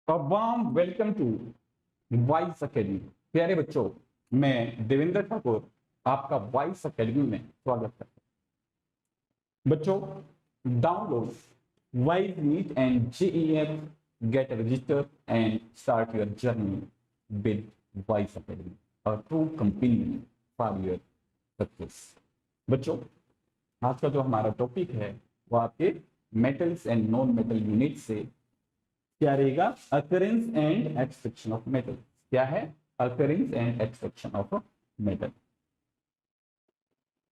Warm welcome to Voice Academy. प्यारे बच्चों, मैं देवेंद्र ठाकुर आपका वॉइस अकेडमी में स्वागत करता हूं। बच्चों, download wise NEET and JEE, get register and start your journey with voice academy, a true companion for your success. बच्चों, आज का जो हमारा टॉपिक है वो आपके metals and non metal unit से क्या रहेगा? Occurrence and extraction of metal. क्या है? Occurrence and extraction of metal.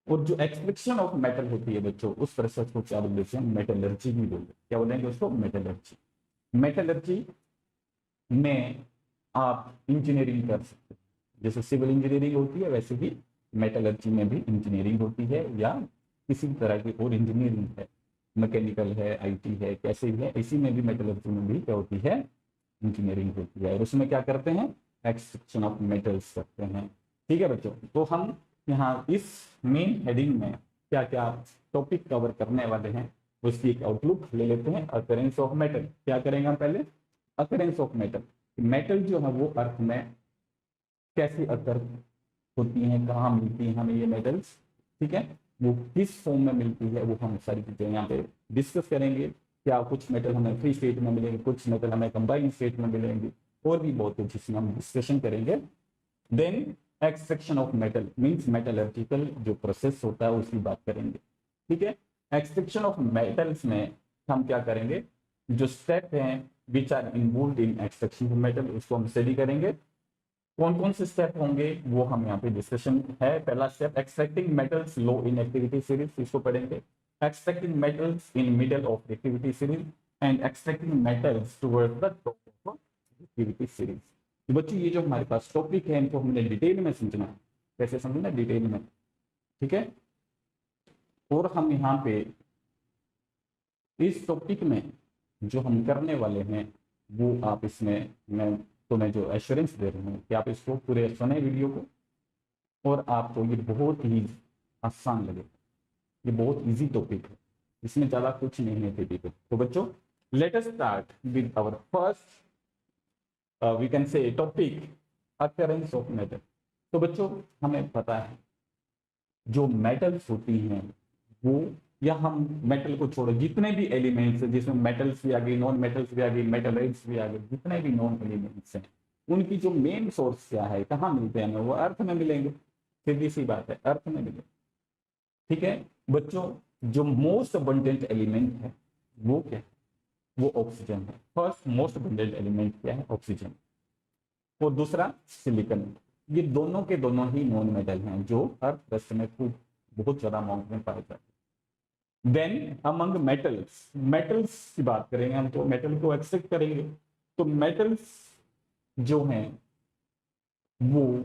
और जो एक्सट्रैक्शन ऑफ मेटल होती है बच्चों, उस प्रोसेस को क्या बोलते हैं? मेटलर्जी भी बोलते हैं। क्या बोलेंगे उसको? मेटलर्जी। मेटलर्जी में आप इंजीनियरिंग कर सकते हैं। जैसे सिविल इंजीनियरिंग होती है वैसे ही मेटलर्जी में भी इंजीनियरिंग होती है, या किसी तरह की और इंजीनियरिंग है, मैकेनिकल है, आईटी है, कैसे भी है, इसी में भी मेटलर्जी में भी क्या होती है? इंजीनियरिंग होती है। और उसमें क्या करते हैं? एक्सट्रैक्शन ऑफ मेटल्स करते हैं। ठीक है बच्चों, तो हम यहाँ इस मेन हेडिंग में क्या क्या टॉपिक कवर करने वाले हैं उसकी एक आउटलुक ले लेते हैं। Occurrence of metal. क्या करेंगे हम पहले? Occurrence of metal. मेटल जो है वो अर्थ में कैसे अकर होती हैं, कहाँ मिलती हैं हमें ये मेटल्स, ठीक है, वो किस फॉर्म में मिलती है, वो हम सारी चीजें यहाँ पे डिस्कस करेंगे। क्या कुछ मेटल हमें फ्री स्टेट में मिलेंगे, कुछ मेटल हमें कंबाइंड स्टेट में मिलेंगे, और भी बहुत कुछ इसमें हम डिस्कशन करेंगे। Then extraction of metal means metallurgical जो प्रोसेस होता है उसकी बात करेंगे। ठीक है, एक्सट्रैक्शन ऑफ मेटल्स में हम क्या करेंगे? जो स्टेप हैं which are involve in extraction of metal, उसको हम स्टडी करेंगे। कौन कौन से स्टेप होंगे वो हम यहाँ पे डिस्कशन है। पहला step extracting metals low in activity series, इसको पढ़ेंगे। Extracting metals in middle of activity series and extracting metals towards the top of activity series. तो बच्चों, ये जो हमारे पास टॉपिक है इनको हमने डिटेल में समझना है। कैसे समझना? डिटेल में। ठीक है, और हम यहाँ पे इस टॉपिक में जो हम करने वाले हैं वो आप इसमें मैं जो एश्योरेंस दे रहा हूँ कि आप इसको पूरे सुने वीडियो को, और आपको ये बहुत ही आसान लगेगा। ये बहुत इजी टॉपिक है, इसमें ज़्यादा कुछ नहीं है टिपिकल। तो बच्चों, let us start with our first we can say topic, occurrence of metal. तो बच्चों, हमें पता है जो मेटल्स होती हैं वो, या हम मेटल को छोड़ो, जितने भी एलिमेंट्स हैं जिसमें मेटल्स भी आ गई, नॉन मेटल्स भी आ गई, मेटलाइट्स भी आ गए, जितने भी नॉन एलिमेंट्स हैं उनकी जो मेन सोर्स क्या है, कहाँ मिलते हैं? वो अर्थ में मिलेंगे। सीधी सी बात है, अर्थ में मिलेंगे। ठीक है बच्चों, जो मोस्ट अबंडेंट एलिमेंट है वो क्या है? वो ऑक्सीजन है। फर्स्ट मोस्ट अबंडेंट एलिमेंट क्या है? ऑक्सीजन। और दूसरा सिलिकॉन। ये दोनों के दोनों ही नॉन मेटल हैं जो अर्थ क्रस्ट में खूब बहुत ज्यादा अमाउंट में पाए जाते हैं। देन अमंग मेटल्स, मेटल्स की बात करेंगे हम, तो मेटल को एक्सट्रैक्ट करेंगे। तो मेटल्स जो हैं वो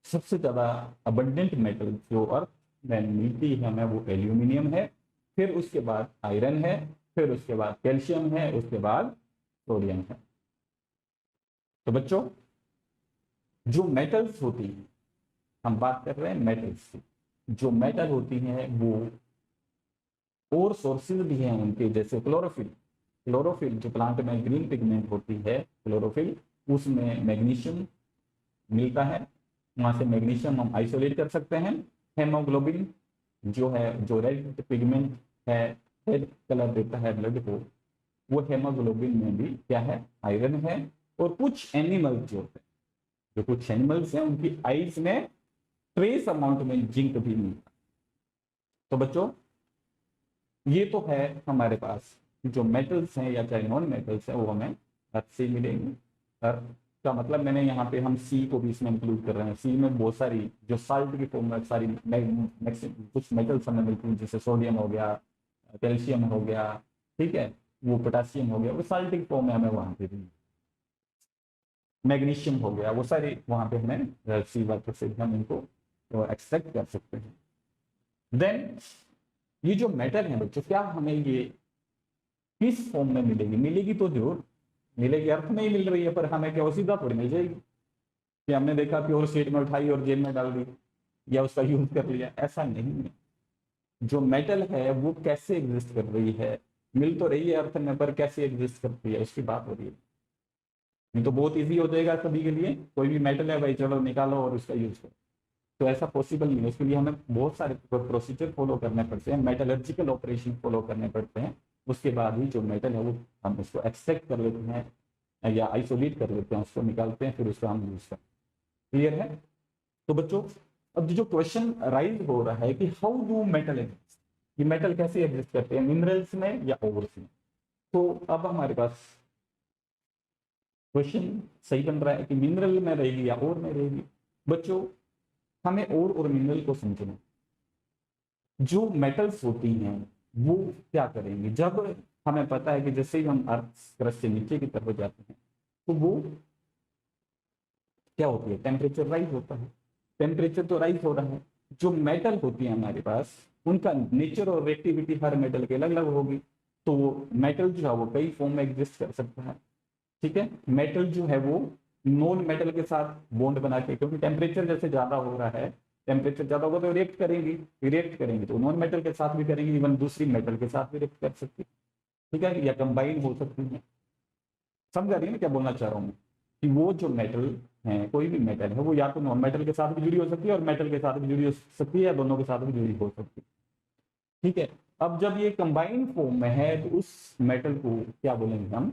सबसे ज्यादा अबंडेंट मेटल जो अर्थ में मिलती है हमें वो एल्यूमिनियम है, फिर उसके बाद आयरन है, फिर उसके बाद कैल्शियम है, उसके बाद सोडियम है। तो बच्चों, जो मेटल्स होती हैं, हम बात कर रहे हैं मेटल्स की, जो मेटल होती हैं वो और सोर्सेज भी हैं उनके, जैसे क्लोरोफिल। क्लोरोफिल जो प्लांट में ग्रीन पिगमेंट होती है, क्लोरोफिल, उसमें मैग्नीशियम मिलता है, वहां से मैग्नीशियम हम आइसोलेट कर सकते हैं। हेमोग्लोबिन जो है, जो रेड पिगमेंट है, रेड कलर देता है ब्लड को, वो हेमोग्लोबिन में भी क्या है? आयरन है। और कुछ एनिमल्स जो होते हैं, जो कुछ एनिमल्स हैं उनकी आईज में ट्रेस अमाउंट में जिंक भी मिलता है। तो बच्चों, ये तो है हमारे पास जो मेटल्स हैं या चाहे नॉन मेटल्स हैं वो हमें अर्थ से मिलेंगे। अर्थ का मतलब मैंने यहाँ पे हम सी को भी इसमें इंक्लूड कर रहे हैं। सी में बहुत सारी जो साल्ट की फॉर्म में सारी कुछ मेटल्स हमें मिलती हैं, जैसे सोडियम हो गया, कैल्शियम हो गया, ठीक है, वो पोटासियम हो गया, वो साल्ट की फॉर्म में हमें वहां पे भी, मैग्नीशियम हो गया, वो सारे वहां पे हमें सी वाटर से हम इनको एक्सट्रैक्ट कर सकते हैं। देन ये जो मेटल है बच्चों, क्या हमें ये किस फॉर्म में मिलेगी? मिलेगी तो जरूर मिलेगी, अर्थ में ही मिल रही है, पर हमें क्या सीधा थोड़ी मिल जाएगी कि हमने देखा प्योर स्टेट में उठाई और जेल में डाल दी या उसका यूज कर लिया? ऐसा नहीं है। जो मेटल है वो कैसे एग्जिस्ट कर रही है, मिल तो रही है अर्थ में, पर कैसे एग्जिस्ट करती है उसकी बात हो रही है। नहीं तो बहुत इजी हो जाएगा सभी के लिए, कोई भी मेटल है भाई चलो निकालो और उसका यूज करो, तो ऐसा पॉसिबल नहीं है। उसके लिए हमें बहुत सारे प्रोसीजर फॉलो करने पड़ते हैं, मेटलर्जिकल ऑपरेशन फॉलो करने पड़ते हैं। उसके बाद ही जो मेटल है वो हम उसको एक्सट्रैक्ट कर लेते हैं या आइसोलेट कर लेते हैं, उसको निकालते हैं, फिर उसका हम यूज करते हैं। क्लियर है? तो बच्चों अब जो क्वेश्चन राइज हो रहा है कि हाउ डू मेटल एग्जिस्ट, ये मेटल कैसे एग्जिस्ट करते हैं, मिनरल्स में या ओर्स में। तो अब हमारे पास क्वेश्चन सही बन रहा है कि मिनरल में रहेगी या ओर में रहेगी। बच्चों हमें ओर और मिनरल को समझना, जो मेटल्स होती हैं वो क्या करेंगे, जब हमें पता है कि जैसे ही हम अर्थ क्रस्ट से नीचे की तरफ जाते हैं तो वो क्या होती है, टेम्परेचर राइज होता है। टेम्परेचर तो राइज हो रहा है, जो मेटल होती है हमारे पास उनका नेचर और रिएक्टिविटी हर मेटल के अलग अलग होगी। तो मेटल जो है वो कई फॉर्म में एग्जिस्ट कर सकता है। ठीक है, मेटल जो है वो नॉन मेटल के साथ बॉन्ड बना के, क्योंकि टेम्परेचर जैसे ज्यादा हो रहा है, टेम्परेचर ज्यादा होगा तो रिएक्ट करेंगे तो नॉन मेटल के साथ भी करेंगे, इवन दूसरी मेटल के साथ भी रिएक्ट कर सकती है। ठीक है, या कंबाइन हो सकती है। समझ आ रही है ना क्या बोलना चाह रहा हूँ मैं, कि वो जो मेटल है, कोई भी मेटल है वो या तो नॉन मेटल के साथ भी जुड़ी हो सकती है और मेटल के साथ भी जुड़ी हो सकती है, या दोनों के साथ भी जुड़ी हो सकती है। ठीक है, अब जब ये कंबाइंड फॉर्म में है तो उस मेटल को क्या बोलेंगे हम,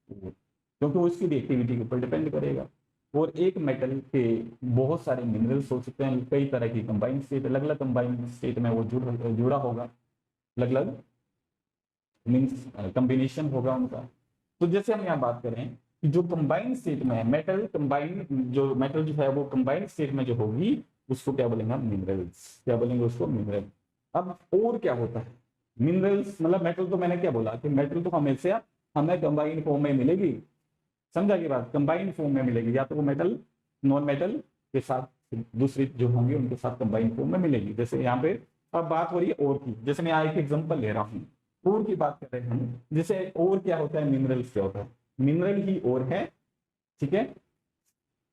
क्योंकि वो इसकी रिएक्टिविटी के ऊपर डिपेंड करेगा। और एक मेटल के बहुत सारे मिनरल्स हो सकते हैं, कई तरह की कंबाइंड स्टेट, अलग अलग कंबाइंड स्टेट में वो जुड़ा होगा, अलग अलग मीन्स कॉम्बिनेशन होगा उनका। तो जैसे हम यहाँ बात करें कि जो कंबाइंड स्टेट में है मेटल, कंबाइंड जो मेटल जो है वो कंबाइंड स्टेट में जो होगी उसको क्या बोलेंगे हम, मिनरल्स। क्या बोलेंगे उसको, मिनरल। अब और क्या होता है, मिनरल्स मतलब मेटल तो मैंने क्या बोला कि मेटल तो हमेशा हमें कंबाइंड फॉर्म में मिलेगी। समझा की बात, कंबाइंड फॉर्म में मिलेगी, या तो वो मेटल नॉन मेटल के साथ दूसरी जो होंगे उनके साथ कंबाइंड फॉर्म में मिलेगी। जैसे यहाँ पे अब बात हो रही है और की, जैसे मैं यहाँ एक एग्जांपल ले रहा हूँ, और की बात कर रहे हैं हम। जैसे और क्या होता है, मिनरल्स क्या होता है, मिनरल ही और है। ठीक है,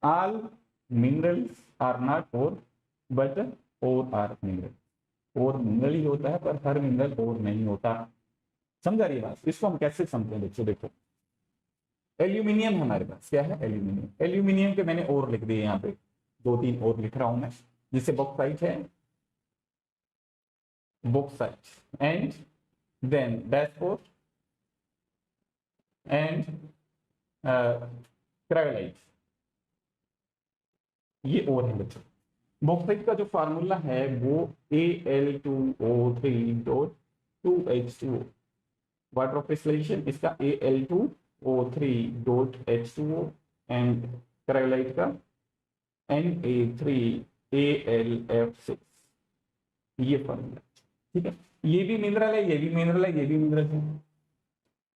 ऑल मिनरल्स आर नॉट और, बट और आर मिनरल। और मिनरल ही होता है पर हर मिनरल और नहीं होता। समझा रही है बात? इसको हम कैसे समझते हैं बच्चों, देखो एल्यूमिनियम हमारे पास क्या है, एल्यूमिनियम। एल्यूमिनियम के मैंने और लिख दिए यहाँ पे, दो तीन और लिख रहा हूं मैं, जिससे बॉक्साइट है, bauxite and then diaspore and cryolite, ये और है बच्चों। बॉक्साइट का जो फार्मूला है वो Al2O3.2H2O, वाटर ऑफ क्रिस्टलाइजेशन इसका Al2O3.H2O, एंड क्रायोलाइट का Na3AlF6, ये फॉर्मूला। ठीक है, ये भी मिनरल है, ये भी मिनरल है, ये भी मिनरल है।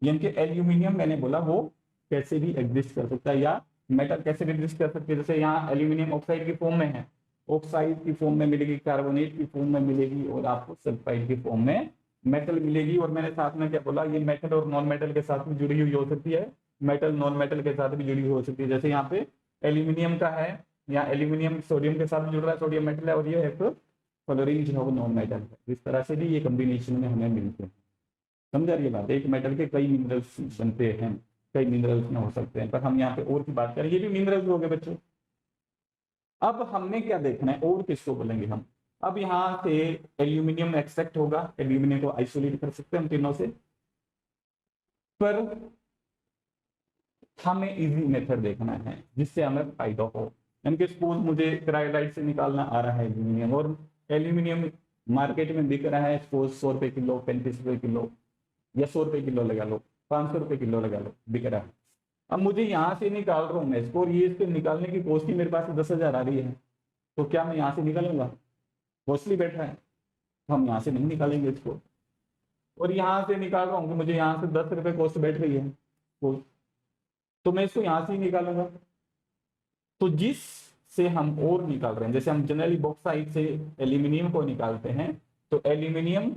यानी कि एल्यूमिनियम मैंने बोला वो कैसे भी एग्जिस्ट कर सकता है, या मेटल कैसे भी एग्जिस्ट कर सकते हैं। जैसे यहाँ एल्यूमिनियम ऑक्साइड की फॉर्म में है, ऑक्साइड की फॉर्म में मिलेगी, कार्बोनेट की फॉर्म में मिलेगी, और आपको सल्फाइड की फॉर्म में मेटल मिलेगी। और मैंने साथ में क्या बोला, ये मेटल और नॉन मेटल के साथ भी जुड़ी हुई हो सकती है, मेटल नॉन मेटल के साथ भी जुड़ी हुई हो सकती है। जैसे यहाँ पे एल्यूमिनियम का है, या एल्यूमिनियम सोडियम के साथ जुड़ रहा है, सोडियम मेटल है, और ये एक फ्लोरीन जो है वो नॉन मेटल है। इस तरह से भी ये कॉम्बिनेशन में हमें मिलते हैं। समझा रही है बात, एक मेटल के कई मिनरल्स बनते हैं, कई मिनरल्स में हो सकते हैं, पर हम यहाँ पे और की बात करें, ये भी मिनरल्स हो गए बच्चों। अब हमने क्या देखना है, और किसको बोलेंगे हम, अब यहाँ से एल्यूमिनियम एक्सट्रैक्ट होगा, एल्यूमिनियम को आइसोलेट कर सकते हैं हम तीनों से, पर हमें इजी मेथड देखना है जिससे हमें फायदा हो। यानी सपोज मुझे क्रायोलाइट से निकालना आ रहा है एल्यूमिनियम, और एल्यूमिनियम मार्केट में बिक रहा है सपोज 100 रुपए किलो, 35 रुपए किलो, या 100 रुपए किलो लगा लो, 500 रुपए किलो लगा लो, बिक रहा है। अब मुझे यहाँ से निकाल रहा हूँ मैं इसको, और ये इसको निकालने की कॉस्ट ही मेरे पास 10,000 आ रही है, तो क्या मैं यहाँ से निकालूंगा, कॉस्टली बैठा है, तो हम यहाँ से नहीं निकालेंगे इसको। और यहाँ से निकाल रहा हूँ कि मुझे यहाँ से 10 रुपए कॉस्ट बैठ रही है, तो मैं इसको यहाँ से ही निकालूंगा। तो जिस से हम और निकाल रहे हैं, जैसे हम जनरली बॉक्साइट से एल्यूमिनियम को निकालते हैं, तो एल्यूमिनियम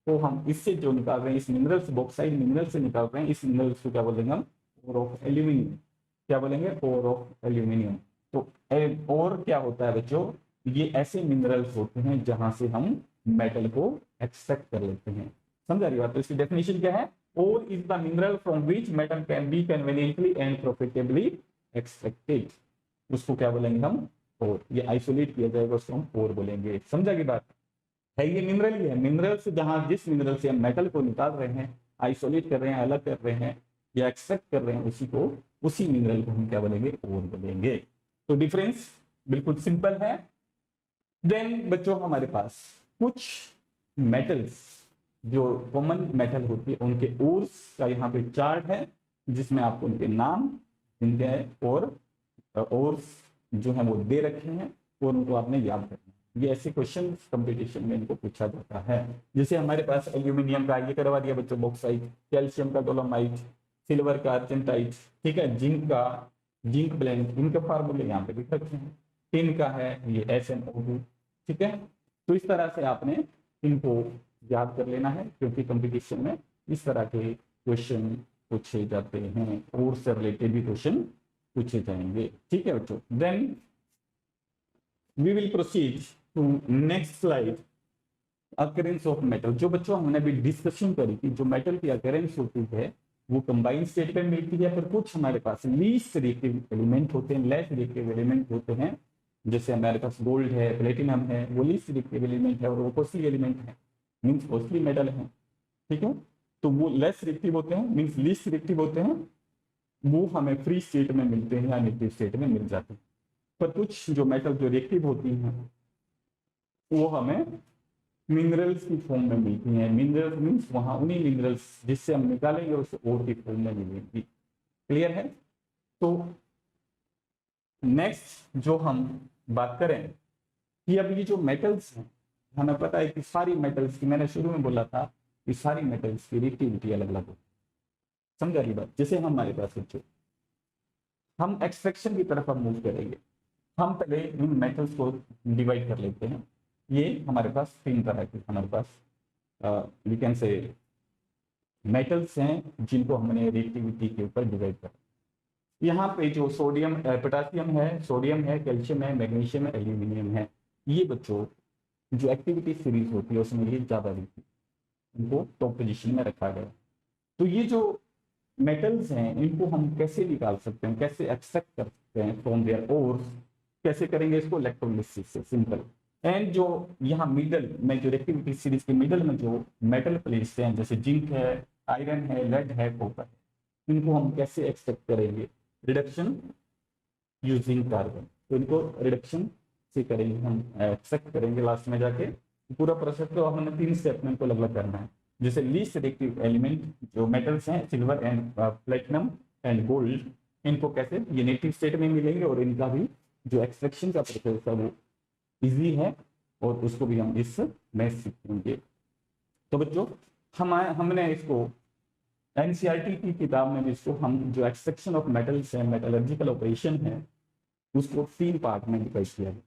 को हम इससे जो निकाल रहे हैं, इस मिनरल से, बॉक्साइट मिनरल से निकाल रहे हैं, इस मिनरल को क्या बोलेंगे हम, ओर ऑफ एल्यूमिनियम। क्या बोलेंगे, ओर ऑफ एल्यूमिनियम। तो और क्या होता है बच्चों, ये ऐसे मिनरल्स होते हैं जहां से हम मेटल को एक्सट्रैक्ट कर लेते हैं। समझा रही बात? तो इसकी डेफिनेशन क्या है? Ore is the mineral from which metal can be conveniently and profitably extracted. उसको क्या बोलेंगे हम? ओर। ये आइसोलेट किया जाएगा, उसको हम ओर बोलेंगे। समझा की बात? है ये मिनरल ही है। मिनरल से जहां जिस मिनरल से हम मेटल को निकाल रहे हैं, आइसोलेट कर रहे हैं, अलग कर रहे हैं या एक्सट्रैक्ट कर रहे हैं, उसी मिनरल को हम क्या बोलेंगे? ओर बोलेंगे। तो डिफरेंस बिल्कुल सिंपल है। देन बच्चों हमारे पास कुछ मेटल्स जो कॉमन मेटल होती है उनके ओर्स का यहाँ पे चार्ट है, जिसमें आपको उनके नाम, इनके और ओर्स जो है वो दे रखे हैं और उनको आपने याद करना है। ये ऐसे क्वेश्चन कंपटीशन में इनको पूछा जाता है। जैसे हमारे पास एल्यूमिनियम का ये करवा दिया बच्चों, बॉक्साइट, कैल्शियम का डोलोमाइट, सिल्वर का अर्जेंटाइट, ठीक है, जिंक का जिंक ब्लेंड, इनके फार्मूले यहाँ पे लिख रखे हैं। टिन का है ये SnO2, ठीक है। तो इस तरह से आपने इनको याद कर लेना है, क्योंकि कंपटीशन में इस तरह के क्वेश्चन पूछे जाते हैं और से रिलेटेड भी क्वेश्चन पूछे जाएंगे, ठीक है बच्चों। Then we will proceed to next slide, occurrence of metal. जो बच्चों हमने अभी डिस्कशन करी थी, जो मेटल की अकरेंस होती है वो कंबाइंड स्टेट में मिलती है, पर कुछ हमारे पास लीस्ट रिएक्टिव एलिमेंट होते हैं, लेस रिएक्टिव एलिमेंट होते हैं। जैसे हमारे पास गोल्ड है, प्लेटिनम है, वो लीस्ट रिएक्टिव एलिमेंट है और वो कॉस्टली एलिमेंट है, मीन्स कॉस्टली मेटल है, ठीक है। तो वो लेस रिएक्टिव होते हैं, मीन्स लीस्ट रिएक्टिव होते हैं, वो हमें फ्री स्टेट में मिलते हैं या नेगेटिव स्टेट में मिल जाते हैं। पर कुछ जो मेटल जो रिएक्टिव होती हैं वो हमें मिनरल्स की फॉर्म में मिलती हैं। मिनरल्स मीन्स वहां उन्हीं मिनरल्स जिससे हम निकालेंगे उसे ओर की फॉर्म में मिलेंगी। क्लियर है? तो नेक्स्ट जो हम बात करें कि अब ये जो मेटल्स हैं, हमें पता है कि सारी मेटल्स की, मैंने शुरू में बोला था कि सारी मेटल्स की रिएक्टिविटी अलग अलग होती है। समझा रही बात? जैसे हमारे पास बच्चों हम एक्सट्रैक्शन की तरफ हम मूव करेंगे, हम पहले इन मेटल्स को डिवाइड कर लेते हैं। ये हमारे पास तीन तरह के हमारे पास वी कैन से मेटल्स हैं जिनको हमने रिएक्टिविटी के ऊपर डिवाइड कर। यहाँ पे जो सोडियम पोटासियम है, सोडियम है, कैल्शियम है, मैग्नीशियम है, एल्यूमिनियम है, ये बच्चों जो एक्टिविटी सीरीज होती है उसमें ये ज्यादा रहती है, इनको टॉप पोजीशन में रखा गया। तो ये जो मेटल्स हैं इनको हम कैसे निकाल सकते हैं, कैसे एक्सट्रैक्ट कर सकते हैं फ्रॉम देयर ओर्स? कैसे करेंगे इसको? इलेक्ट्रोलिसिस से, सिंपल। एंड जो यहाँ मिडल में जो रिएक्टिविटी सीरीज के मिडल में जो मेटल प्लेट्स हैं, जैसे जिंक है, आयरन है, लेड है, कॉपर है, इनको हम कैसे एक्सट्रैक्ट करेंगे? Reduction using carbon. तो इनको रिडक्शन से करेंगे, हम एक्सट्रैक्ट करेंगे लास्ट में जाके। पूरा प्रोसेस तो हमने 3 स्टेप में इनको अलग अलग करना है। जैसे लीस्ट रिएक्टिव एलिमेंट जो मेटल्स हैं, silver and platinum and gold, इनको कैसे ये नेटिव स्टेट में मिलेंगे और इनका भी जो एक्सट्रैक्शन का प्रोसेस है वो इजी है और उसको भी हम इस में सीखेंगे। तो बच्चों हमने इसको एनसीईआरटी की किताब में इसको हम जो एक्सट्रैक्शन ऑफ मेटल्स है, मेटलर्जिकल ऑपरेशन है, उसको 3 पार्ट में डिवाइड किया गया।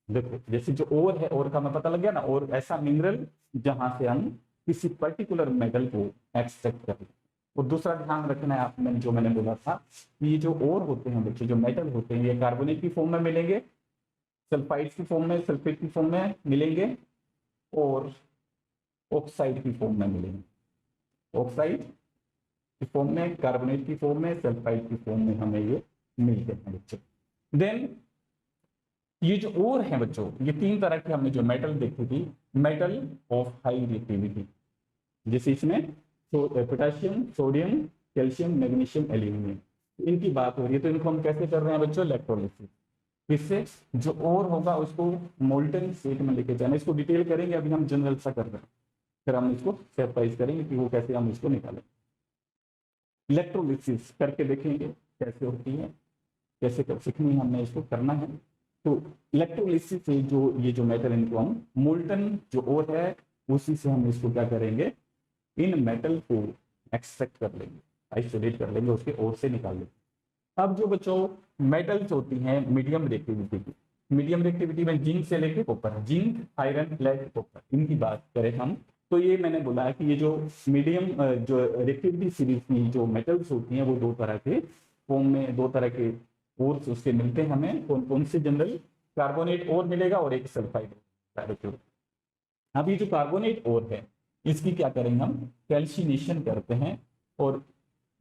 देखो जैसे जो ओर है, ओर का हमें पता लग गया ना, और ऐसा मिनरल जहां से हम किसी पर्टिकुलर मेटल को एक्सट्रैक्ट करें। और दूसरा ध्यान रखना है आपने, जो मैंने बोला था कि ये जो ओर होते हैं बच्चों, जो मेटल होते हैं, ये कार्बोनेट की फॉर्म में मिलेंगे, सल्फाइड की फॉर्म में, सल्फेट की फॉर्म में मिलेंगे और ऑक्साइड की फॉर्म में मिलेंगे। ऑक्साइड की फॉर्म में, कार्बोनेट की फॉर्म में, सल्फाइड की फॉर्म में हमें ये मिलते हैं बच्चों। देन ये जो ओर है बच्चों, ये 3 तरह के हमने जो मेटल देखी थी, मेटल ऑफ हाई रिएक्टिविटी, जैसे इसमें potassium, sodium, calcium, magnesium, aluminium, इनकी बात हो रही है। तो इनको हम कैसे कर रहे हैं बच्चों? इलेक्ट्रोलिसिस। इससे जो ओर होगा उसको मोल्टन स्टेट में लेके जाना। इसको डिटेल करेंगे, अभी हम जनरल सा कर रहे हैं, फिर हम इसको सरप्राइज करेंगे कि वो कैसे हम इसको निकालें। इलेक्ट्रोलिसिस करके देखेंगे कैसे होती है, कैसे सीखनी है, हमने इसको करना है। तो इलेक्ट्रोलिसिस से जो ये जो मेटल, इनको हम मोल्टन जो ओर है उसी से हम इसको क्या करेंगे? इन मेटल को एक्सट्रैक्ट कर लेंगे, आइसोलेट कर लेंगे, उसके ओर से निकाल लेंगे। अब जो बच्चों मेटल्स होती हैं मीडियम रिएक्टिविटी की, मीडियम रिएक्टिविटी में जिंक से लेके copper, zinc, iron, lead, copper, इनकी बात करें हम, तो ये मैंने बोला है कि ये जो मीडियम जो रिएक्टिविटी सीरीज की जो मेटल्स होती हैं वो 2 तरह के फॉर्म में, 2 तरह के ओर्स उसके मिलते हैं हमें। कौन कौन से? जनरल कार्बोनेट ओर मिलेगा और एक सल्फाइड। अब ये जो कार्बोनेट ओर है इसकी क्या करेंगे हम, कैल्सिनेशन करते हैं, और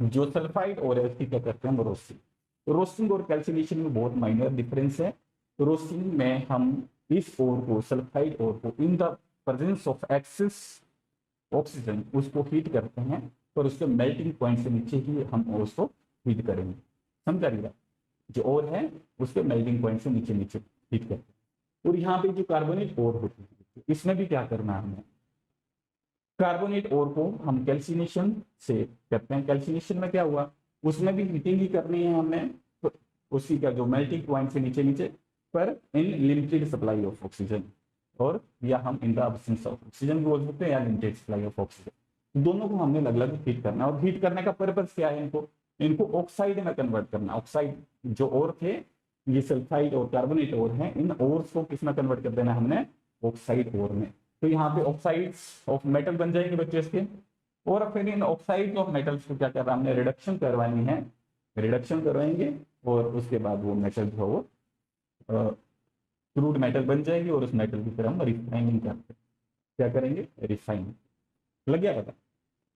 जो सल्फाइड और है उसकी क्या करते हैं हम, रोस्टिंग। रोस्टिंग और कैल्सिनेशन में बहुत माइनर डिफरेंस है। रोस्टिंग में हम इस ओर को, सल्फाइड ओर को, in the presence of excess oxygen उसको हीट करते हैं, और उसके मेल्टिंग पॉइंट से नीचे ही हम उसको हीट करेंगे। समझा रही बात? जो और है उसके मेल्टिंग पॉइंट से नीचे नीचे हीट करते हैं। और यहाँ पे जो कार्बोनेट और होती है, इसमें भी क्या करना है हमें, कार्बोनेट और को हम कैल्सिनेशन से करते हैं। कैल्सिनेशन में क्या हुआ, उसमें भी हीटिंग ही करनी है हमें, तो उसी का जो मेल्टिंग पॉइंट से नीचे नीचे, पर in limited supply of oxygen, और या हम in the absence of oxygen भी बोल सकते हैं, या लिमिटेड सप्लाई ऑफ ऑक्सीजन। दोनों को हमने अलग अलग हीट करना है। और हीट करने का पर्पज क्या है, इनको ऑक्साइड में कन्वर्ट करना। ऑक्साइड जो और थे, ये सल्फाइड और कार्बोनेट और हैं, इन ओर्स को किस में कन्वर्ट कर देना हमने, ऑक्साइड ओर में। तो यहाँ पे ऑक्साइड्स ऑफ मेटल बन जाएंगे बच्चों इसके, और फिर इन ऑक्साइड ऑफ मेटल्स को क्या करना हमने, रिडक्शन करवानी है, रिडक्शन करवाएंगे, और उसके बाद वो मेटल जो है वो क्रूड मेटल बन जाएगी, और उस मेटल की फिर हम रिफाइनिंग करते हैं। क्या करेंगे, रिफाइन। लग गया पता?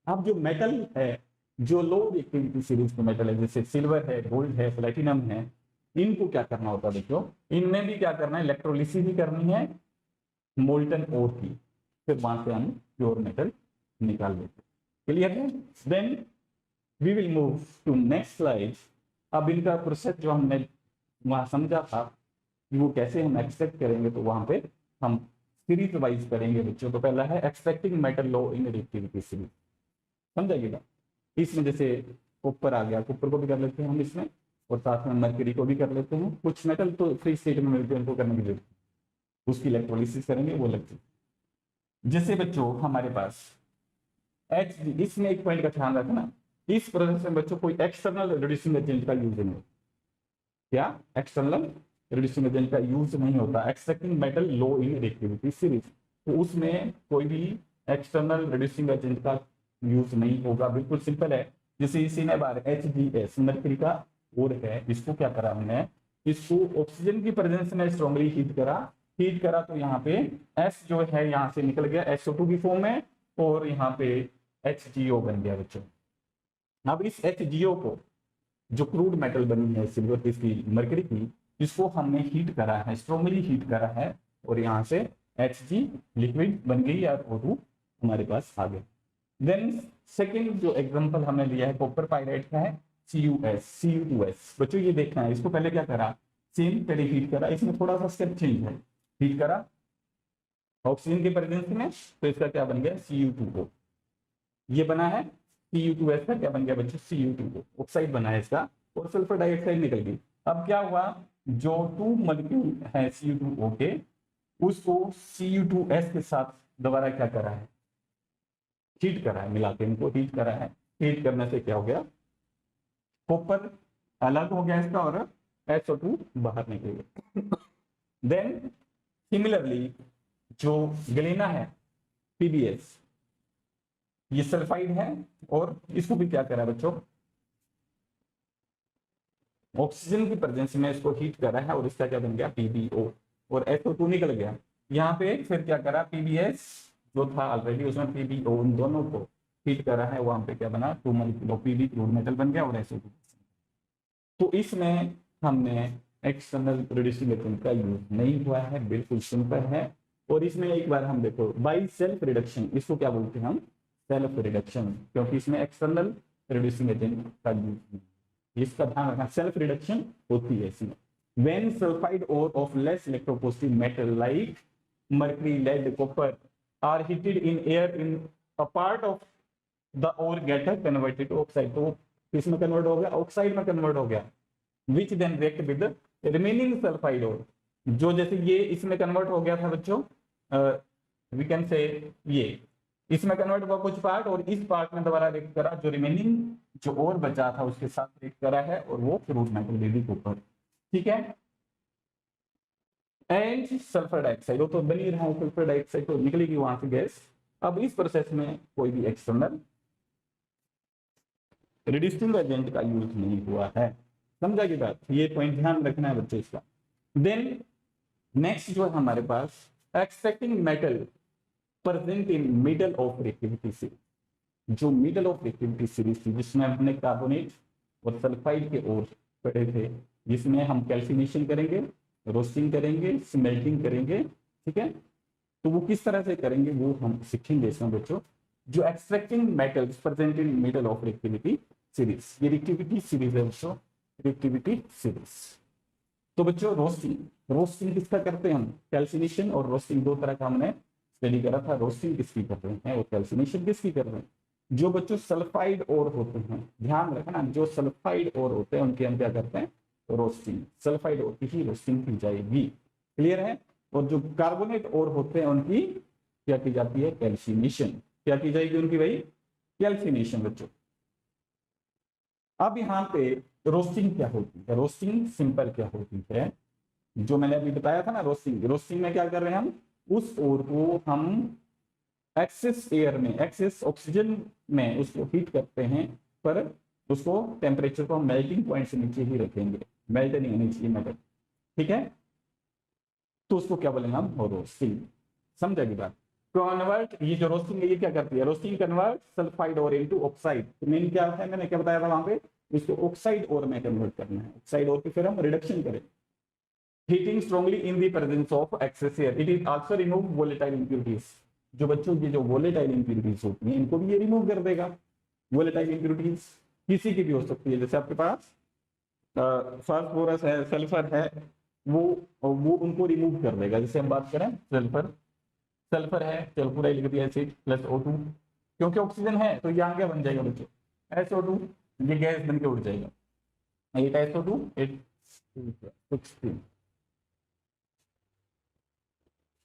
अब जो मेटल है, जो लो रिएक्टिविटी सीरीज के मेटल है, जैसे सिल्वर है, गोल्ड है, प्लेटिनम है, इनको क्या करना होता है देखो, इनमें भी क्या करना है, इलेक्ट्रोलिसिस भी करनी है मोल्टन ओर की, फिर वहां से हम प्योर मेटल निकाल लेते। क्लियर है? Then we will move to next slide. अब इनका प्रोसेस जो हमने वहां समझा था कि वो कैसे हम एक्सट्रैक्ट करेंगे, तो वहां पे हम सीरीज वाइज करेंगे बच्चों। तो पहला है एक्सट्रैक्टिंग मेटल लो इन रिएक्टिविटी सीरीज, समझाइएगा। इसमें जैसे कॉपर आ गया, कॉपर को भी कर लेते हैं हम इसमें, और साथ में मर्क्यूरी को भी कर लेते हैं। कुछ मेटल तो फ्री स्टेट में मिलते हैं, उनको करने की जरूरत, उसकी इलेक्ट्रोलिसिस करेंगे, वो लगती है। जैसे बच्चों हमारे पास एच, इसमें एक पॉइंट का ध्यान रखना, इस प्रोसेस में बच्चों कोई एक्सटर्नल रिड्यूसिंग एजेंट का यूज नहीं होता। क्या एक्सटर्नल रिड्यूसिंग एजेंट का यूज नहीं होता एक्सट्रैक्टिंग मेटल लो इन रिएक्टिविटी सीरीज। तो उसमें कोई भी एक्सटर्नल रिड्यूसिंग एजेंट का यूज नहीं होगा, बिल्कुल सिंपल है। जैसे इसी ने बार HgS मर्क्यूरी का और है, इसको क्या करा हमने, इसको ऑक्सीजन की प्रेजेंस में स्ट्रांगली हीट करा, तो यहाँ पे S जो है यहाँ से निकल गया SO2 की फॉर्म में, और यहाँ पे HgO बन गया बच्चों। अब इस HgO को, जो क्रूड मेटल बनी है सिल्वर इसकी मर्करी की, इसको हमने हीट करा है, स्ट्रांगली हीट करा है, और यहाँ से Hg लिक्विड बन गई, और O2 हमारे पास आ गया। देन सेकेंड जो एग्जांपल हमने लिया है कॉपर पाइराइट का है, Cu2S। बच्चों ये देखना है, इसको पहले क्या करा, सेम पहले हीट करा, इसमें थोड़ा सा स्टेप चेंज है, हीट करा ऑक्सीजन के प्रेजेंस में, तो इसका क्या बन गया, Cu2O। ये बना है Cu2S का, क्या बन गया बच्चों, Cu2O, ऑक्साइड बना है इसका, और सल्फर डाइऑक्साइड निकल गई। अब क्या हुआ, जो 2 मॉलिक्यूल है Cu2O के, उसको Cu2S के साथ दोबारा क्या करा है, हीट करा है, मिला के इनको हीट करा है। हीट करने से क्या हो गया, कॉपर अलग हो गया इसका, और SO2 बाहर निकल गया। देन सिमिलरली जो गलेना है PbS, ये सल्फाइड है, और इसको भी क्या करा बच्चों, ऑक्सीजन की प्रेजेंस में इसको हीट करा है, और इसका क्या बन गया, PbO, और SO2 निकल गया। यहाँ पे फिर क्या करा, PbS जो था ऑलरेडी, उसमें PbO, उन दोनों को हीट करा है, वहां पे क्या बना, 2 molecule of Pb crude metal बन गया, और SO2। तो इसमें हमने एक्सटर्नल रिड्यूसिंग एजेंट का यूज नहीं हुआ है, बिल्कुल सिंपल है। और इसमें एक बार हम देखो, बाई सेल्फ रिडक्शन, इसको क्या बोलते हैं हम, सेल्फ रिडक्शन, क्योंकि इसमें एक्सटर्नल रिड्यूसिंग एजेंट का यूज नहीं, इसका ध्यान रखना, सेल्फ रिडक्शन होती है इसमें। When sulfide ore of less electropositive metal like mercury, lead, copper are heated in air, in a part of the ore get converted to oxide, तो किसमें कन्वर्ट हो गया, ऑक्साइड में कन्वर्ट हो गया, which then react with the remaining sulfide ore, जो जैसे ये इसमें कन्वर्ट हो गया था बच्चों, वी कैन से ये इसमें कन्वर्ट हुआ कुछ पार्ट, और इस पार्ट में दोबारा रिएक्ट करा, जो रिमेनिंग जो और बचा था उसके साथ रिएक्ट करा है, और वो क्रूड मेटल बेबी के ऊपर, ठीक है। एंड सल्फर डाइऑक्साइड, वो तो बन ही रहा है, सल्फर डाइऑक्साइड तो निकलेगी वहां से गैस। अब इस प्रोसेस में कोई भी एक्सटर्नल रिड्यूसिंग एजेंट का यूज नहीं हुआ है, समझा की बात, ये पॉइंट ध्यान रखना है बच्चों इसका। देन नेक्स्ट जो है हमारे पास extracting metal present in middle of reactivity series. जो मिडल ऑफ रिएक्टिविटी सीरीज थी जिसमें हमने कार्बोनेट और सल्फाइड के ओर पढ़े थे, जिसमें हम कैल्सिनेशन करेंगे, रोस्टिंग करेंगे, स्मेल्टिंग करेंगे, ठीक है। तो वो किस तरह से करेंगे वो हम सीखेंगे इसमें बच्चों। जो extracting metals present in middle of reactivity series, ये रिएक्टिविटी सीरीज है बच्चों, रिएक्टिविटी सीरीज। तो बच्चों रोस्टिंग, रोस्टिंग किसका करते हैं हम, कैल्सिनेशन और रोस्टिंग दो तरह का हमने स्टडी करा था। रोस्टिंग किसकी कर रहे हैं और कैल्सिनेशन किसकी कर रहे हैं। जो बच्चों सल्फाइड और होते हैं, ध्यान रखना, जो सल्फाइड और होते हैं उनकी हम क्या करते हैं, रोस्टिंग। सल्फाइड और की ही रोस्टिंग की जाएगी, क्लियर है। और जो कार्बोनेट और होते हैं उनकी क्या की जाती है, कैल्सिनेशन। क्या की जाएगी उनकी भाई, कैल्सिनेशन बच्चों। अब यहाँ पे रोस्टिंग क्या होती है, रोस्टिंग सिंपल क्या होती है, जो मैंने अभी बताया था ना। रोस्टिंग, रोस्टिंग में क्या कर रहे हैं हम, उस ओर को हम एक्सेस एयर में, एक्सेस ऑक्सीजन में उसको हीट करते हैं, पर उसको टेम्परेचर को हम मेल्टिंग पॉइंट से नीचे ही रखेंगे, मेल्ट नहीं होनी चाहिए मेटल, ठीक है। तो उसको क्या बोलेंगे हम, रोस्टिंग। समझेगी बात। कन्वर्ट, ये जो रोस्टिंग है ये क्या करती है, रोस्टिंग कन्वर्ट सल्फाइड और इनटू ऑक्साइड। तो मेन क्या है, मैंने क्या बताया था वहां पे, इसको ऑक्साइड और में कन्वर्ट करना है। ऑक्साइड और की फिर हम रिडक्शन करें। Heating strongly in the presence of excess air, it is also remove volatile impurities. जो बच्चों की जो वोलेटाइल इंप्यूरिटीज होती हैं इनको भी ये रिमूव कर देगा। वोलेटाइल इंप्यूरिटीज किसी की भी हो सकती है, जैसे आपके पास फास्फोरस है, सल्फर है, वो उनको रिमूव कर देगा। जैसे हम बात करें सल्फर, सल्फर है, सल्फ्यूराइल एसिड प्लस O2, क्योंकि ऑक्सीजन है तो यहाँ क्या बन जाएगा बच्चों, SO2, ये गैस बन के उड़ जाएगा, 8SO2 816,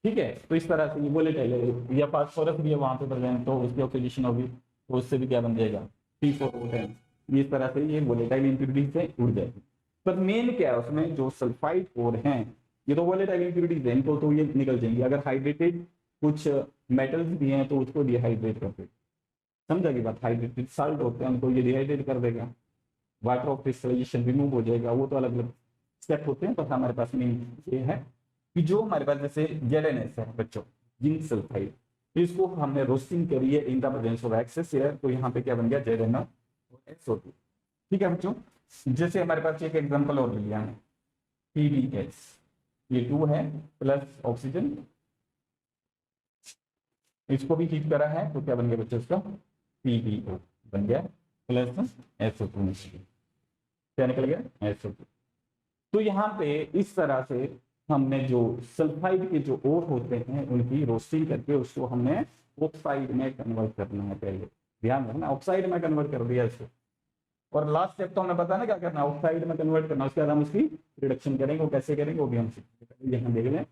ठीक है। तो इस तरह से ये वोलेटाइल है, या फास्फोरस भी है वहां पे प्रेजेंट तो उसकी ऑक्सीडेशन होगी तो उससे भी क्या बन जाएगा, P4O10। ये इस तरह से ये वोलेटाइल इंप्यूरिटीज से उड़ जाएगी। पर मेन क्या है उसमें, जो सल्फाइड और हैं ये तो वोलेटाइल इंप्यूरिटीज है, इनको तो ये निकल जाएंगी। अगर हाइड्रेटेड कुछ मेटल्स भी हैं तो उसको डिहाइड्रेट कर देगा, समझा की बात। हाइड्रेटेड साल्ट होते हैं उनको ये डिहाइड्रेट कर देगा, वाटर ऑफ क्रिस्टलाइजेशन रिमूव हो जाएगा। वो तो अलग अलग स्टेप होते हैं, पर हमारे पास मेन ये है कि जो हमारे पास जैसे ZnS है बच्चों, जिंक सल्फाइड, इसको हमने रोस्टिंग करी है in the presence of excess air, तो यहाँ पे क्या बन गया, ZnO, ठीक है बच्चों। जैसे हमारे पास एक एग्जांपल और लिया है, PbS, ये 2 है प्लस ऑक्सीजन, इसको भी हीट करा है तो क्या बन गया बच्चों, इसका PbO बन गया प्लस SO2, क्या निकल गया, SO2। तो यहाँ पे इस तरह से हमने जो सल्फाइड के जो ओर होते हैं उनकी रोस्टिंग करके उसको हमने ऑक्साइड में कन्वर्ट करना है। पहले ध्यान रखना, ऑक्साइड में कन्वर्ट कर दिया इसको, और लास्ट स्टेप तो हमें पता ना क्या करना, ऑक्साइड में कन्वर्ट करना। उसके बाद हम उसकी रिडक्शन करेंगे, वो कैसे करेंगे वो भी हम सीखेंगे, यहाँ देख लें।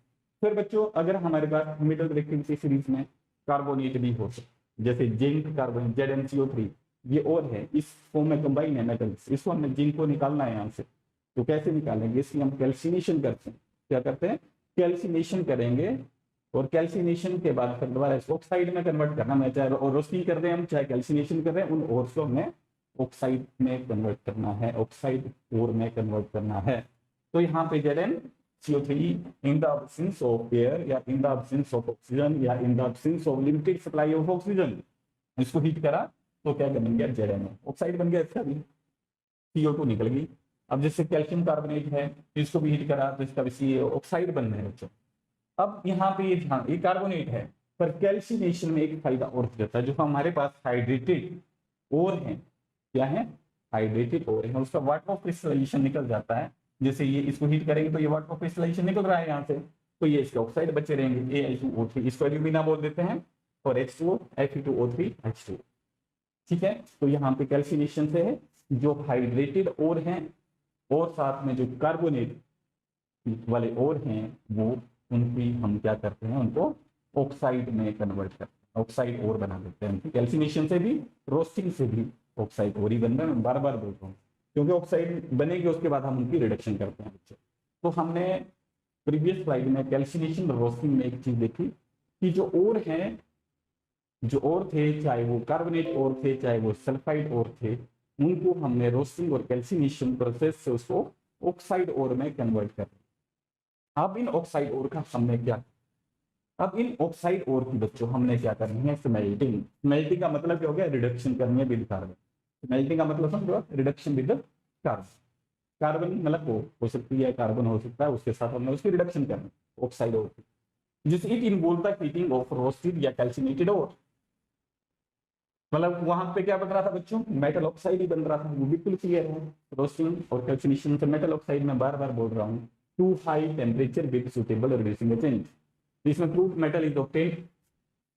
फिर बच्चों अगर हमारे पास मिडल रिएक्टिविटी सीरीज में कार्बोनेट भी हो, जैसे जिंक कार्बोनेट ZnCO3, ये और है, इस फॉर्म में कंबाइन है मेटल्स, इसको हमने जिंक को निकालना है यहाँ से। तो कैसे निकालेंगे, इसलिए हम कैल्सिनेशन करते हैं। क्या करते हैं, कैल्सिनेशन करेंगे, और कैल्सिनेशन के बाद फिर दोबारा इसको ऑक्साइड में कन्वर्ट करना। मैं चाहे और रोस्टिंग कर रहे हैं हम, चाहे कैल्सिनेशन कर रहे हैं, उन और को हमें ऑक्साइड में कन्वर्ट करना है, ऑक्साइड और में कन्वर्ट करना है। तो यहाँ पे ZnCO3 in the absence of air, या in the absence of oxygen, या in the absence of limited supply of oxygen, इसको हीट करा तो क्या बन गया, ZnO, ऑक्साइड बन गया, इसका भी CO2 निकल गई। अब जैसे कैल्शियम कार्बोनेट है, इसको भी हीट करा तो इसका भी ऑक्साइड बन रहा है बच्चों। अब यहाँ पे ये कार्बोनेट है, पर कैल्सिनेशन में एक फायदा और रहता है, जो हमारे पास हाइड्रेटेड और है, क्या है, हाइड्रेटेड और है, उसका वाटर ऑफ क्रिस्टलाइजेशन निकल जाता है। जैसे ये इसको हीट करेंगे तो ये वाटर ऑफ क्रिस्टलाइजेशन निकल रहा है यहाँ से, तो ये इसके ऑक्साइड बचे रहेंगे, Al2O3, इसको एल्यूमिना बोल देते हैं, और H2O Fe2O3H2, ठीक है। तो यहाँ पे कैल्सिनेशन से है, जो हाइड्रेटेड और हैं और साथ में जो कार्बोनेट वाले और हैं वो, उनकी हम क्या करते हैं, उनको ऑक्साइड में कन्वर्ट करते हैं, ऑक्साइड और बना देते हैं। कैल्सिनेशन से भी, रोस्टिंग से भी ऑक्साइड और ही बन रहा है। मैं बार बार बोलता हूँ, क्योंकि ऑक्साइड बनेगी उसके बाद हम उनकी रिडक्शन करते हैं बच्चों। तो हमने प्रीवियस स्लाइड में कैल्सिनेशन रोस्टिंग में एक चीज देखी कि जो और हैं, जो और थे, चाहे वो कार्बोनेट और थे, चाहे वो सल्फाइड और थे, उनको हमने रोस्टिंग और कैल्सिनेशन प्रोसेस से उसको ऑक्साइड और में कन्वर्ट कर। अब इन ऑक्साइड और का हमने क्या, अब इन ऑक्साइड ओर की बच्चों हमने क्या करनी है, स्मेल्टिंग। स्मेल्टिंग का मतलब क्या हो गया, रिडक्शन करनी है विद कार्बन। स्मेल्टिंग का मतलब समझो, रिडक्शन विद कार्बन। कार्बन मतलब हो सकती है, कार्बन हो सकता है, उसके साथ हमने उसकी रिडक्शन करनी ऑक्साइड ओर की, जिस it involve the heating of roasted या कैल्सिनेटेड ओर। मतलब वहां पे क्या बन रहा था बच्चों, मेटल ऑक्साइड ही बन रहा था, वो बिल्कुल क्लियर है। रोस्टिंग और कैल्सिनेशन से मेटल ऑक्साइड में बार बार बोल रहा हूँ, to high temperature with suitable reducing agent. इसमें क्रूड मेटल इज ऑब्टेन्ड,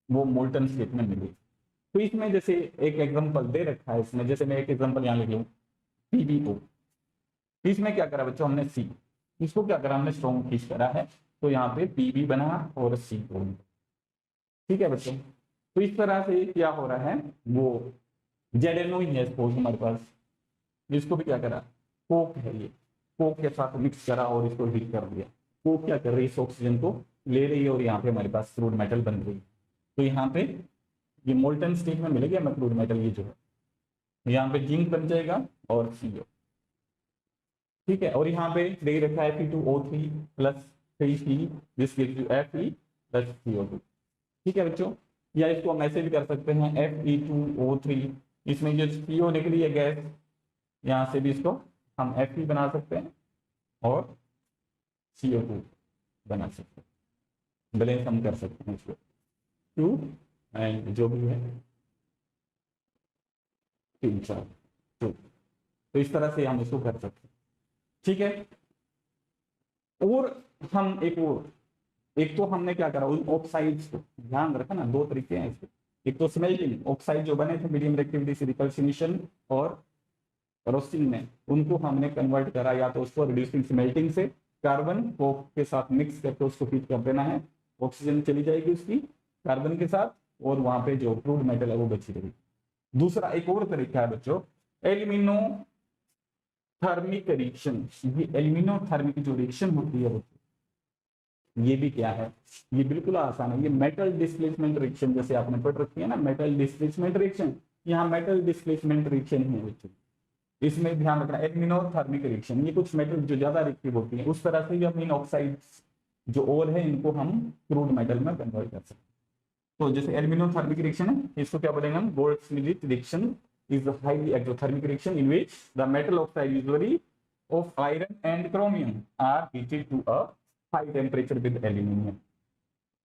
वो मोल्टन स्टेट में मिली। तो इसमें जैसे एक एग्जांपल दे रखा है इसमें, जैसे मैं एक एग्जांपल यहाँ लिख लूँ, पीबीओ। इसमें क्या करा बच्चों हमने, सी, इसको क्या करा हमने, स्ट्रॉन्ग खींच करा है, तो यहाँ पे पीबी बना और सी बोल। ठीक है बच्चों, तो इस तरह से क्या हो रहा है, वो जेडेनो ही है सपोज हमारे पास, जिसको भी क्या करा, कोक है ये, कोक के साथ मिक्स करा और इसको हीट कर दिया। कोक क्या कर रही है, इस ऑक्सीजन को ले रही है और यहाँ पे हमारे पास क्रूड मेटल बन रही है। तो यहाँ पे ये मोल्टन स्टेट में मिलेगा हमें क्रूड मेटल, ये जो है यहाँ पे जिंक बन जाएगा और सीओ। ठीक है, और यहाँ पे दे रखा है Fe2O3 plus 3C, this gives you Fe plus CO2। ठीक है बच्चों, या इसको हम ऐसे भी कर सकते हैं Fe2O3, इसमें जो CO निकली है गैस, यहाँ से भी इसको हम Fe बना सकते हैं और CO2 बना सकते हैं, बैलेंस हम कर सकते हैं इसको, टू एंड जो भी है 3 4 2। तो इस तरह से हम इसको कर सकते हैं। ठीक है, और हम एक तो हमने क्या करा, उन ऑक्साइड्स को ध्यान रखा ना, दो तरीके हैं इसके, एक तो स्मेल्टिंग, ऑक्साइड जो बने थे मीडियम रिएक्टिविटी से कैल्सिनेशन और रोस्टिंग में, उनको हमने कन्वर्ट करा, या तो उसको रिड्यूसिंग स्मेल्टिंग से कार्बन कोक के साथ मिक्स करके उसको हीट कर देना है, ऑक्सीजन चली जाएगी उसकी कार्बन के साथ, और वहां पे जो क्रूड मेटल है वो बची रहेगी। दूसरा एक और तरीका है बच्चों, एल्यूमिनो थर्मिक रिएक्शन। ये एल्यूमिनो थर्मिक जो रिएक्शन होती है बच्चों, ये भी क्या है, ये बिल्कुल आसान है, ये मेटल डिस्प्लेसमेंट रिएक्शन जैसे आपने पढ़ रखी है ना, मेटल डिस्प्लेसमेंट रिएक्शन, यहाँ मेटल डिस्प्लेसमेंट रिएक्शन है बच्चों। इसमें ध्यान रखना, एल्यूमिनो थर्मिक रिएक्शन, ये कुछ मेटल जो ज्यादा रिएक्टिव होती है, उस तरह से हम इन ऑक्साइड्स जो और है इनको हम क्रूड मेटल में कन्वर्ट कर सकते हैं। तो जैसे एल्यूमिनो थर्मिक रिएक्शन है, इसको क्या बोलेंगे हम, Goldsmith reaction is a highly exothermic reaction in which the metal oxide usually of iron and chromium are heated to a high temperature with aluminium।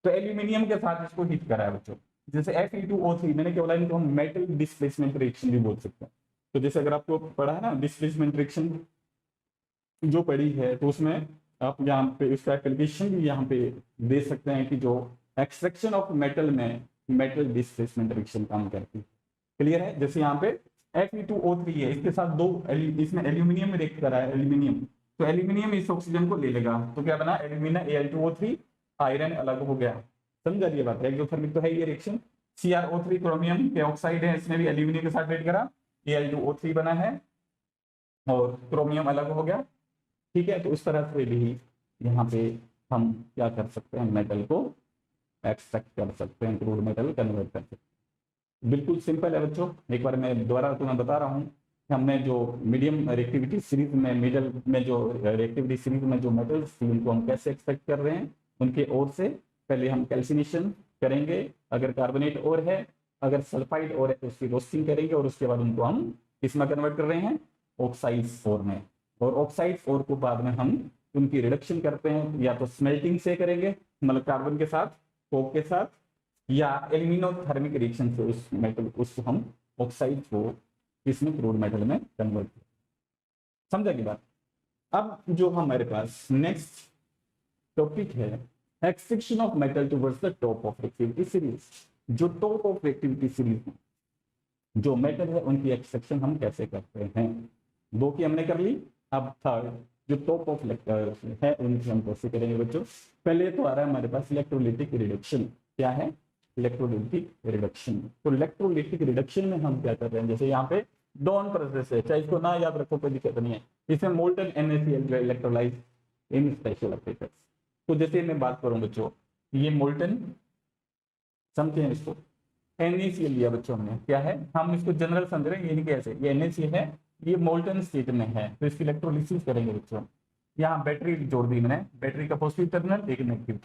तो एल्यूमिनियम के साथ इसको हीट करा है बच्चों, जैसे Fe2O3, मैंने क्या बोला, इनको हम मेटल डिस्प्लेसमेंट रिएक्शन भी बोल सकते हैं। तो जैसे अगर आपको पढ़ा है ना डिस्प्लेसमेंट रिएक्शन जो पढ़ी है, तो उसमें आप यहाँ पे इसका एप्लीकेशन भी यहाँ पे दे सकते हैं कि जो एक्सट्रैक्शन ऑफ मेटल में मेटल डिस्प्लेसमेंट रिएक्शन काम करती है। क्लियर है, जैसे यहाँ पे Fe2O3 है, इसके साथ दो इसमें एल्यूमिनियम रिएक्ट करा है, एल्यूमिनियम, तो एल्यूमिनियम इस ऑक्सीजन को ले लेगा, तो क्या बना, एल्यूमिना Al2O3, आयरन अलग हो गया। समझा ये बात, एक्सोथर्मिक तो है ये रिएक्शन। CrO3 क्रोमियम के ऑक्साइड है, इसमें भी एल्यूमिनियम के साथ रिएक्ट करा, Al2O3 बना है और क्रोमियम अलग हो गया। ठीक है, तो इस तरह से भी यहाँ पे हम क्या कर सकते हैं, मेटल को एक्सट्रैक्ट कर सकते हैं, क्रूड मेटल कन्वर्ट कर सकते हैं। बिल्कुल सिंपल है बच्चों, एक बार मैं दोबारा तुम्हें बता रहा हूँ, हमने जो मीडियम रिएक्टिविटी सीरीज में, मिडल में जो रिएक्टिविटी सीरीज में जो मेटल्स थी उनको हम कैसे एक्सट्रैक्ट कर रहे हैं, उनके ओर से पहले हम कैल्सिनेशन करेंगे, अगर कार्बोनेट और है, अगर सल्फाइड और है तो उसकी रोस्टिंग करेंगे, और उसके बाद उनको हम इसमें कन्वर्ट कर रहे हैं ऑक्साइड्स फॉर्म में, और ऑक्साइड्स और को बाद में हम उनकी रिडक्शन करते हैं, या तो स्मेल्टिंग से करेंगे, मतलब कार्बन के साथ, कोक के साथ, या एल्यूमिनो थर्मिक रिएक्शन से उस मेटल उसको हम ऑक्साइड को इसमें क्रूड मेटल में कन्वर्ट करें। समझा की बात। अब जो हमारे पास नेक्स्ट टॉपिक है, extraction of metal towards the top of reactivity series. जो टॉप ऑफ रिएक्टिविटी सीरीज में जो मेटल है उनकी एक्सट्रैक्शन हम कैसे करते हैं, दो की हमने कर ली, अब थर्ड जो टॉप ऑफ है उनकी हम कैसे करेंगे बच्चों। पहले तो आ रहा है हमारे पास इलेक्ट्रोलिटिक रिडक्शन। क्या है, इलेक्ट्रोलिटिक रिडक्शन। तो इलेक्ट्रोलिटिक रिडक्शन में हम क्या कर रहे हैं, जैसे यहाँ पे डॉन प्रोसेस है, चाहे इसको ना याद रखो कोई दिक्कत नहीं है, इसमें मोल्टन NaCl जो इलेक्ट्रोलाइज इन स्पेशल ऑपरेटर्स। तो जैसे मैं बात करूं बच्चों, ये मोल्टन, समझे हैं इसको, NaCl लिया बच्चों हमने, क्या है, हम इसको जनरल समझ रहे हैं, ये नहीं कैसे, ये NaCl है, ये मोल्टन स्टेट में है, तो इसकी इलेक्ट्रोलिसिस करेंगे बच्चों। यहाँ बैटरी जोड़ दी मैंने, बैटरी का पॉजिटिव टर्मिनल, एक नेगेटिव,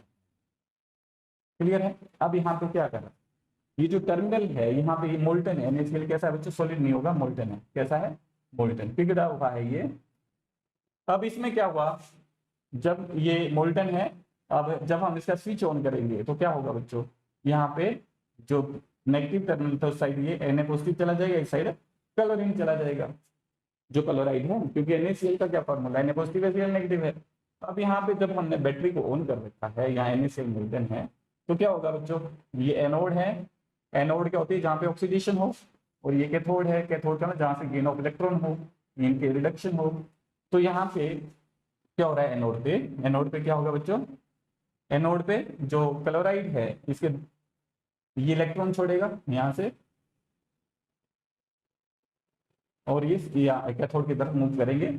क्लियर है। अब यहाँ पे क्या करा, ये जो टर्मिनल है यहाँ पे ये मोल्टन है, NaCl कैसा है बच्चों, सॉलिड नहीं होगा, मोल्टन है, कैसा है, मोल्टन, पिघला हुआ है ये। अब इसमें क्या हुआ, जब ये मोल्टन है, अब जब हम इसका स्विच ऑन करेंगे तो क्या होगा बच्चों, यहाँ पे जो नेगेटिव टर्मिनल था उस साइड ये Na पॉजिटिव चला जाएगा, इस साइड क्लोरीन चला जाएगा, जो क्लोराइड है, क्योंकि NaCl का क्या फॉर्मूला है, Na पॉजिटिव है, Cl नेगेटिव है। अब यहाँ पे जब हमने बैटरी को ऑन कर रखा है, यहाँ NaCl मोल्टन है, तो क्या होगा बच्चों, ये एनोड है, एनोड क्या होती है, जहाँ पे ऑक्सीडेशन हो, और ये कैथोड है, कैथोड का ना जहाँ से गेन ऑफ इलेक्ट्रॉन हो, इनके रिडक्शन हो। तो यहाँ पे क्या हो रहा है, एनोड पे क्या होगा बच्चों, एनोड पे जो क्लोराइड है इसके ये इलेक्ट्रॉन छोड़ेगा यहाँ से, और ये कैथोड की तरफ मूव करेंगे,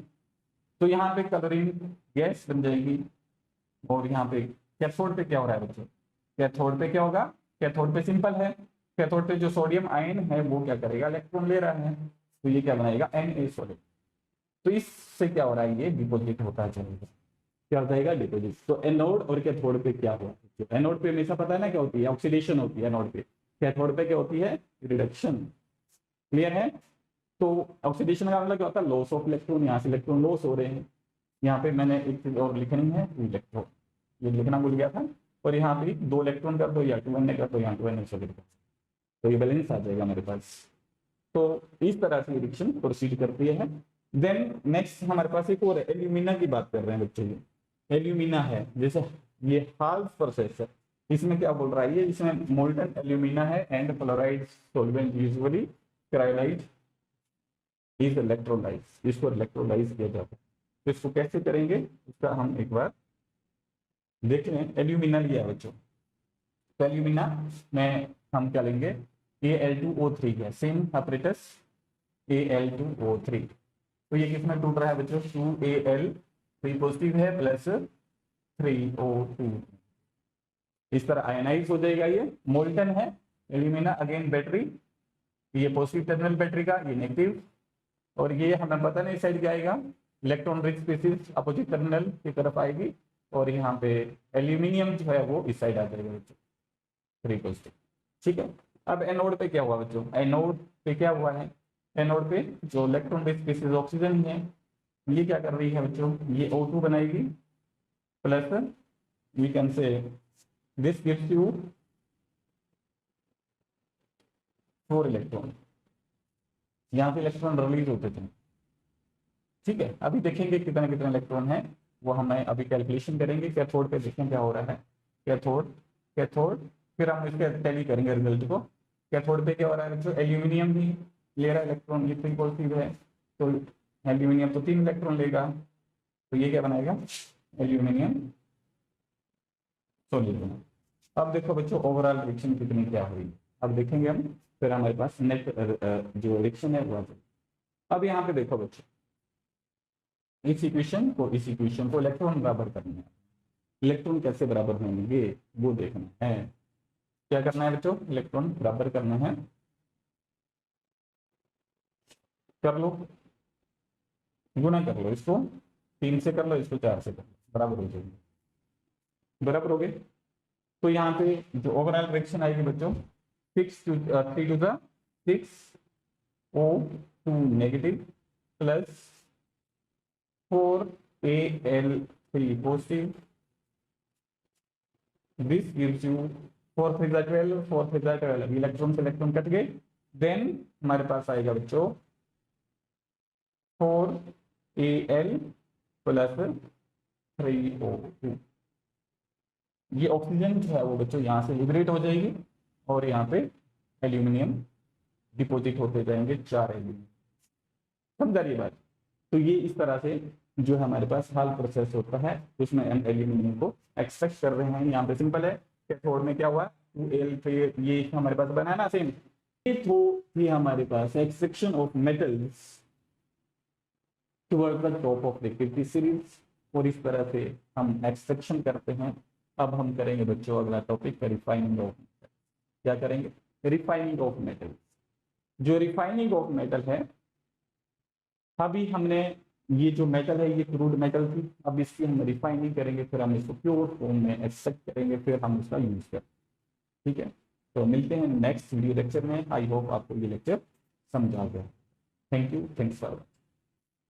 तो यहाँ पे क्लोरीन गैस बन जाएगी। और यहाँ पे कैथोड पे क्या हो रहा है बच्चों, कैथोड पे क्या होगा, कैथोड पे सिंपल है, कैथोड पे जो सोडियम आयन है वो क्या करेगा, इलेक्ट्रॉन ले रहा है, तो ये क्या बनाएगा, Na सॉलिड। तो इससे क्या हो रहा है, ये डिपोजिट होता चलेगा, क्या हो जाएगा, डिपोजिट। तो एनोड और कैथोड पे क्या हुआ, एनोड पे हमेशा पता है ना क्या होती है, ऑक्सीडेशन होती है एनोड पे, कैथोड पे क्या होती है, रिडक्शन। क्लियर है। तो ऑक्सीडेशन का मतलब क्या होता है, लॉस ऑफ इलेक्ट्रॉन, यहाँ से इलेक्ट्रॉन लॉस हो रहे हैं। यहाँ पे मैंने एक चीज और लिखनी है, इलेक्ट्रॉन, ये लिखना भूल गया था, और यहाँ पे 2 इलेक्ट्रॉन कर दो या 2 कर दो, यहाँ 2 सॉलिड कर दो, तो ये बैलेंस आ जाएगा मेरे पास। तो इस तरह से रिएक्शन प्रोसीड करती है। देन नेक्स्ट हमारे पास एक और एल्यूमिना की बात कर रहे हैं बच्चों, ये एल्यूमिना है, जैसे ये हाल्स प्रोसेस है, इसमें क्या बोल रहा है, ये इसमें मोल्टन एल्यूमिना है and fluoride solvent usually cryolite is electrolyse, इसको इलेक्ट्रोलाइज किया जाता है। तो इसको कैसे करेंगे, इसका हम एक बार देख लें। एल्यूमिना लिया बच्चों, तो एल्यूमिना में हम क्या लेंगे, Al2O3 है, सेम ऑपरेटस Al2O3। तो ये किसमें टूट रहा है बच्चों, 2Al3 पॉजिटिव है प्लस 3O2, इस तरह आयनाइज हो जाएगा। ये मोल्टन है एल्यूमिना, अगेन बैटरी, ये पॉजिटिव टर्मिनल बैटरी का, ये नेगेटिव, और ये हमें पता नहीं इस साइड क्या आएगा, electron rich species opposite terminal की तरफ आएगी, और यहाँ पे एल्यूमिनियम जो है वो इस साइड आ जाएगा बच्चों, 3 पॉजिटिव। ठीक है। अब एनोड पे क्या हुआ बच्चों, एनोड पे क्या हुआ है, एनोड पे जो इलेक्ट्रॉन रिच स्पीसीज ऑक्सीजन है, ये क्या कर रही है बच्चों, ये O2 बनाएगी, plus we can say this gives you 4 electron, यहाँ से इलेक्ट्रॉन रिलीज होते थे। ठीक है, अभी देखेंगे कितने कितने इलेक्ट्रॉन है, वो हमें अभी कैलकुलेशन करेंगे। कैथोड पे देखें क्या हो रहा है, कैथोड, कैथोड, फिर हम इसके टैली करेंगे रिजल्ट को। कैथोड पे क्या हो रहा है बच्चों, एल्यूमिनियम भी ले रहा है इलेक्ट्रॉन, ये 3 पॉजिटिव है, तो एल्यूमिनियम तो 3 इलेक्ट्रॉन लेगा, तो ये क्या बनाएगा, एल्यूमिनियम सॉलिड बना। अब देखो बच्चों ओवरऑल रिएक्शन कितनी क्या हुई, अब देखेंगे हम, फिर हमारे पास नेट जो रिएक्शन है वो। अब यहाँ पे देखो बच्चों, इस इक्वेशन को इलेक्ट्रॉन बराबर करना है, इलेक्ट्रॉन कैसे बराबर होंगे वो देखना है। क्या करना है बच्चों, इलेक्ट्रॉन बराबर करना है, कर लो, गुना कर लो, इसको 3 से कर लो, इसको 4 से कर लो, बराबर हो जाएगी, बराबर हो गए। तो यहाँ पे जो ओवरऑल रिएक्शन आएगी बच्चों, 3 to the 6 O2 negative plus 4 Al3 positive, this gives you 4 3 12, 4 3 12, electron से इलेक्ट्रॉन कट गए। देन हमारे पास आएगा बच्चों 4Al प्लस 3O2, ये ऑक्सीजन जो है वो बच्चों यहाँ से लिबरेट हो जाएगी, और यहाँ पे एल्यूमिनियम डिपोजिट होते जाएंगे, 4 एल्यूमिनियम। समझा ये बात। तो ये इस तरह से जो हमारे पास हाल प्रोसेस होता है, उसमें हम एल्यूमिनियम को एक्सट्रैक्ट कर रहे हैं। यहाँ पे सिंपल है, कैथोड में क्या हुआ, 2Al, ये हमारे पास बना है ना सेम, ये हमारे पास extraction of metals towards the top of the activity series, और इस तरह से हम एक्सट्रैक्शन करते हैं। अब हम करेंगे बच्चों अगला टॉपिक, रिफाइनिंग ऑफ, क्या करेंगे, रिफाइनिंग ऑफ मेटल। जो रिफाइनिंग ऑफ मेटल है, अभी हमने ये जो मेटल है ये क्रूड मेटल थी, अब इसकी हम रिफाइनिंग करेंगे, फिर हम इसको प्योर फॉर्म में एक्सट्रैक्ट करेंगे, फिर हम इसका यूज करेंगे। ठीक है, तो मिलते हैं नेक्स्ट वीडियो लेक्चर में। आई होप आपको ये लेक्चर समझ आ गया। Thank you, thanks for